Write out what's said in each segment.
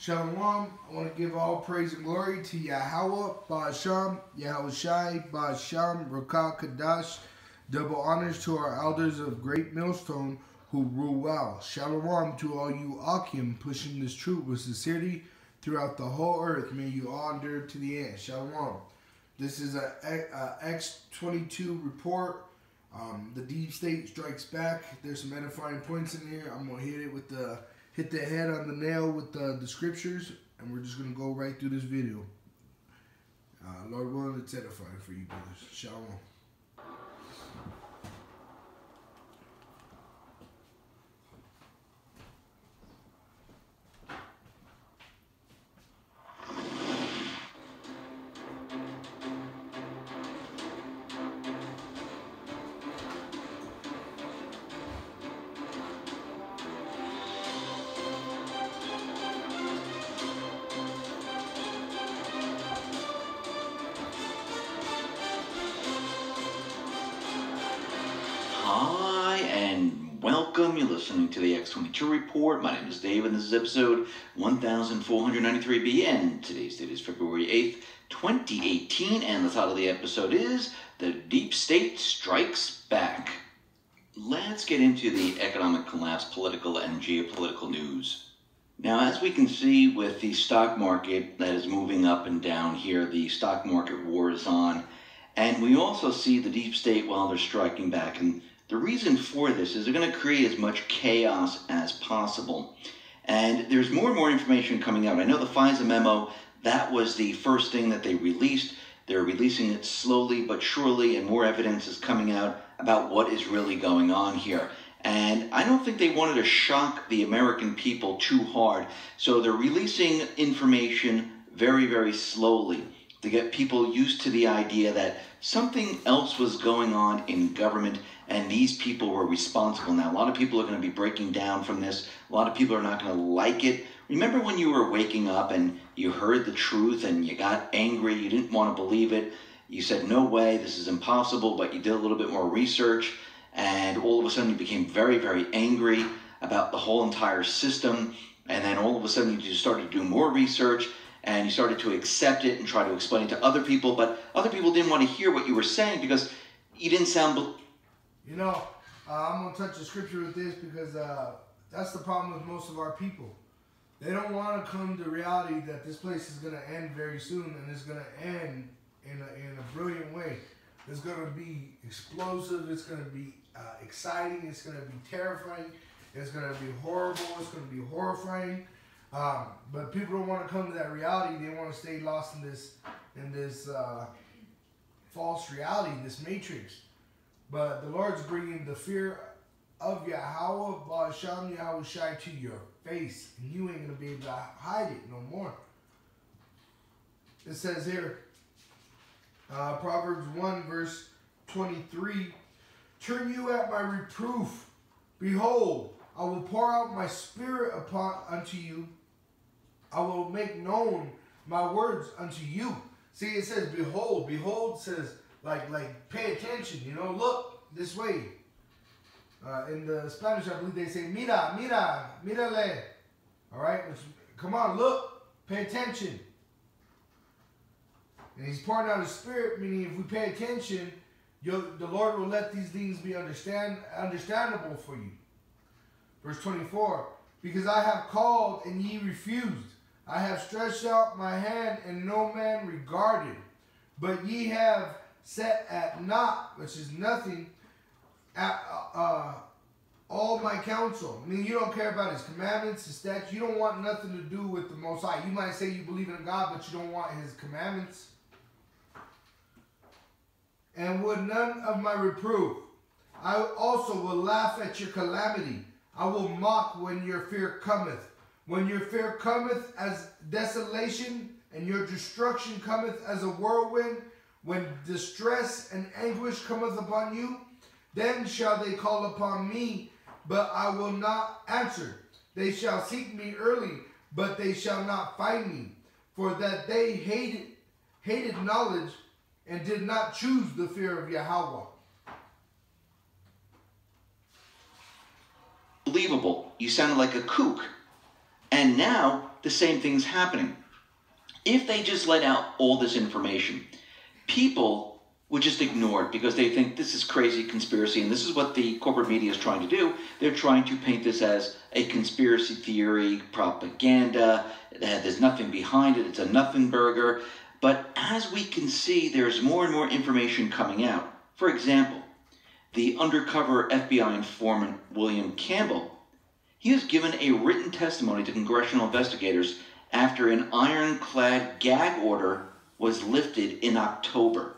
Shalom. I want to give all praise and glory to Yahweh, Ba'asham, Yahushai, Ba'asham, Rakah Kadash. Double honors to our elders of Great Millstone who rule well. Shalom to all you Akim pushing this truth with sincerity throughout the whole earth. May you all endure to the end. Shalom. This is a X-22 report. The deep state strikes back. There's some edifying points in here. I'm going to hit the head on the nail with the scriptures, and we're just going to go right through this video. Lord willing, it's edifying for you brothers. Shalom. Hi, and welcome. You're listening to the X-22 Report. My name is Dave, and this is episode 1493B, and today's date is February 8th, 2018, and the title of the episode is The Deep State Strikes Back. Let's get into the economic collapse, political and geopolitical news. Now, as we can see with the stock market that is moving up and down here, the stock market war is on, and we also see the deep state while they're striking back. And the reason for this is they're going to create as much chaos as possible. And there's more and more information coming out. I know the FISA memo, that was the first thing that they released. They're releasing it slowly but surely, and more evidence is coming out about what is really going on here. And I don't think they wanted to shock the American people too hard. So they're releasing information very, very slowly to get people used to the idea that something else was going on in government and these people were responsible. Now, a lot of people are going to be breaking down from this. A lot of people are not going to like it. Remember when you were waking up and you heard the truth and you got angry, you didn't want to believe it, you said, no way, this is impossible, but you did a little bit more research, and all of a sudden you became very, very angry about the whole entire system, and then all of a sudden you just started to do more research, and you started to accept it and try to explain it to other people, but other people didn't want to hear what you were saying because you didn't sound... You know, I'm going to touch the scripture with this because that's the problem with most of our people. They don't want to come to reality that this place is going to end very soon, and it's going to end in a brilliant way. It's going to be explosive. It's going to be exciting. It's going to be terrifying. It's going to be horrible. It's going to be horrifying. But people don't want to come to that reality. They want to stay lost in this false reality, this matrix. But the Lord's bringing the fear of Yahweh, Ba'asham, Yahushai to your face. And you ain't going to be able to hide it no more. It says here, Proverbs 1 verse 23, turn you at my reproof. Behold, I will pour out my spirit unto you. I will make known my words unto you. See, it says, behold. Behold says, like pay attention, you know, look this way. In the Spanish, I believe they say, mira, mira, mírale. All right, come on, look, pay attention. And he's pouring out his spirit, meaning if we pay attention, the Lord will let these things be understandable for you. Verse 24, because I have called and ye refused. I have stretched out my hand and no man regarded. But ye have set at naught, which is nothing, at all my counsel. I mean, you don't care about his commandments, his statutes. You don't want nothing to do with the Most High. You might say you believe in God, but you don't want his commandments. And would none of my reproof. I also will laugh at your calamity. I will mock when your fear cometh. When your fear cometh as desolation, and your destruction cometh as a whirlwind, when distress and anguish cometh upon you, then shall they call upon me, but I will not answer. They shall seek me early, but they shall not find me. For that they hated knowledge, and did not choose the fear of Yahweh. Unbelievable. You sounded like a kook. And now the same thing's happening. If they just let out all this information, people would just ignore it because they think this is crazy conspiracy, and this is what the corporate media is trying to do. They're trying to paint this as a conspiracy theory, propaganda, that there's nothing behind it, it's a nothing burger. But as we can see, there's more and more information coming out. For example, the undercover FBI informant William Campbell, he has given a written testimony to congressional investigators after an ironclad gag order was lifted in October.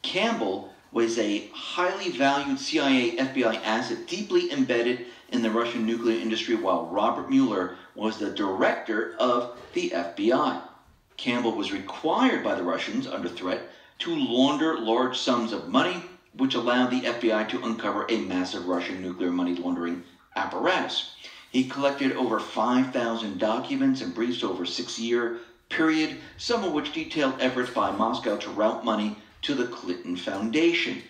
Campbell was a highly valued CIA FBI asset deeply embedded in the Russian nuclear industry, while Robert Mueller was the director of the FBI. Campbell was required by the Russians, under threat, to launder large sums of money, which allowed the FBI to uncover a massive Russian nuclear money laundering apparatus. He collected over 5,000 documents and briefs over a 6-year period, some of which detailed efforts by Moscow to route money to the Clinton Foundation.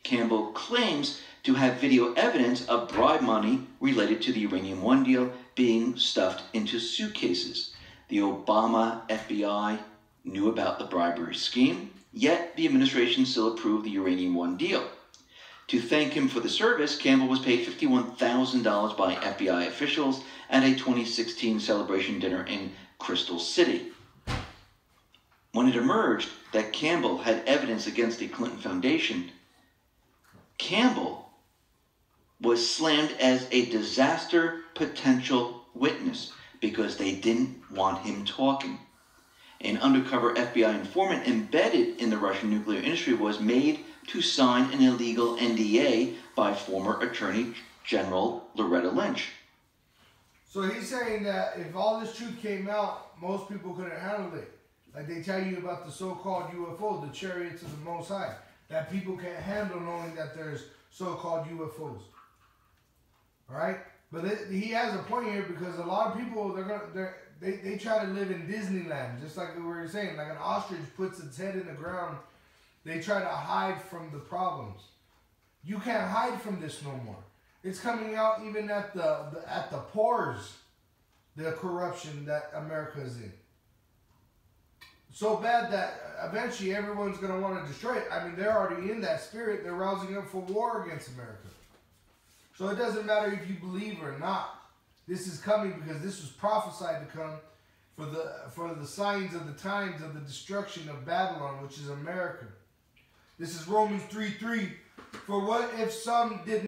Campbell claims to have video evidence of bribe money related to the Uranium One deal being stuffed into suitcases. The Obama FBI knew about the bribery scheme, yet the administration still approved the Uranium One deal. To thank him for the service, Campbell was paid $51,000 by FBI officials at a 2016 celebration dinner in Crystal City. When it emerged that Campbell had evidence against the Clinton Foundation, Campbell was slammed as a disaster potential witness because they didn't want him talking. An undercover FBI informant embedded in the Russian nuclear industry was made to sign an illegal NDA by former Attorney General Loretta Lynch. So he's saying that if all this truth came out, most people couldn't handle it. Like they tell you about the so-called UFO, the chariots of the Most High, that people can't handle knowing that there's so-called UFOs. All right, but he has a point here because a lot of people they try to live in Disneyland, just like we were saying, like an ostrich puts its head in the ground. They try to hide from the problems. You can't hide from this no more. It's coming out even at the pores, the corruption that America is in. So bad that eventually everyone's going to want to destroy it. I mean, they're already in that spirit. They're rousing up for war against America. So it doesn't matter if you believe or not. This is coming because this was prophesied to come for the signs of the times of the destruction of Babylon, which is America. This is Romans 3:3. For what if some did